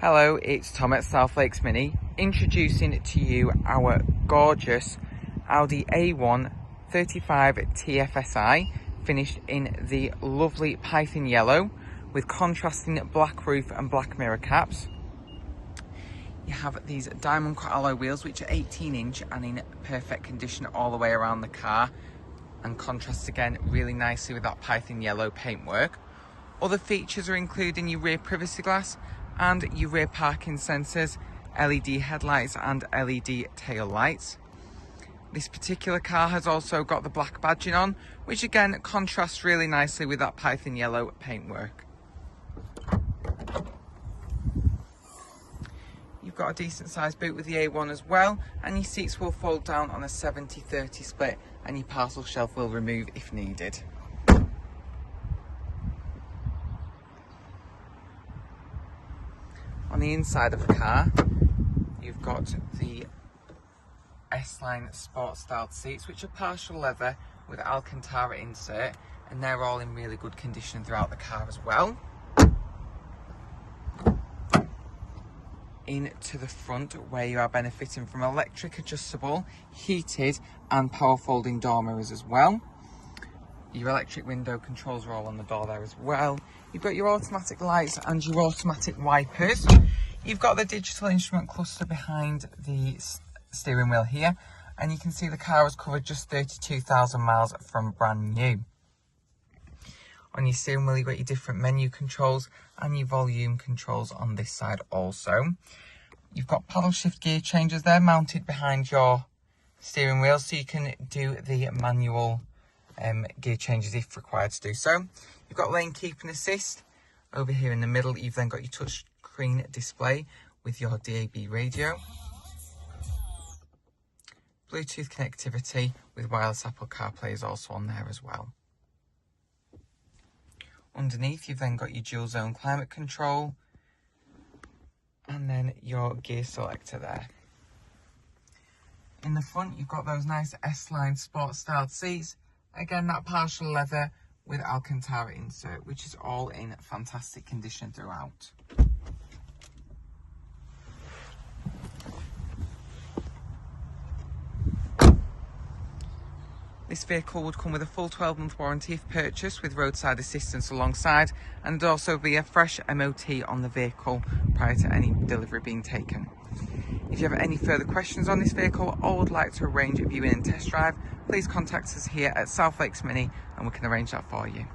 Hello, it's Tom at South Lakes Mini, introducing to you our gorgeous Audi A1 35 TFSI, finished in the lovely python yellow with contrasting black roof and black mirror caps. You have these diamond cut alloy wheels, which are 18-inch and in perfect condition all the way around the car, and contrasts again really nicely with that python yellow paintwork. Other features are including your rear privacy glass and your rear parking sensors, LED headlights and LED tail lights. This particular car has also got the black badging on, which again contrasts really nicely with that python yellow paintwork. You've got a decent sized boot with the A1 as well, and your seats will fold down on a 70-30 split, and your parcel shelf will remove if needed. On the inside of the car, you've got the S-Line sport styled seats, which are partial leather with Alcantara insert, and they're all in really good condition throughout the car as well. Into the front, where you are benefiting from electric adjustable, heated and power folding door mirrors as well. Your electric window controls are all on the door there as well. You've got your automatic lights and your automatic wipers. You've got the digital instrument cluster behind the steering wheel here, and you can see the car has covered just 32,000 miles from brand new. On your steering wheel, you've got your different menu controls and your volume controls on this side also. You've got paddle shift gear changes there mounted behind your steering wheel, so you can do the manual gear changes if required to do so. You've got lane keeping assist. Over here in the middle, you've then got your touch screen display with your DAB radio. Bluetooth connectivity with wireless Apple CarPlay is also on there as well. Underneath, you've then got your dual zone climate control and then your gear selector there. In the front, you've got those nice S-Line sport styled seats. Again, that partial leather with Alcantara insert, which is all in fantastic condition throughout. This vehicle would come with a full 12-month warranty if purchased with roadside assistance alongside, and there'd also be a fresh MOT on the vehicle prior to any delivery being taken. If you have any further questions on this vehicle or would like to arrange a viewing and test drive, please contact us here at South Lakes Mini and we can arrange that for you.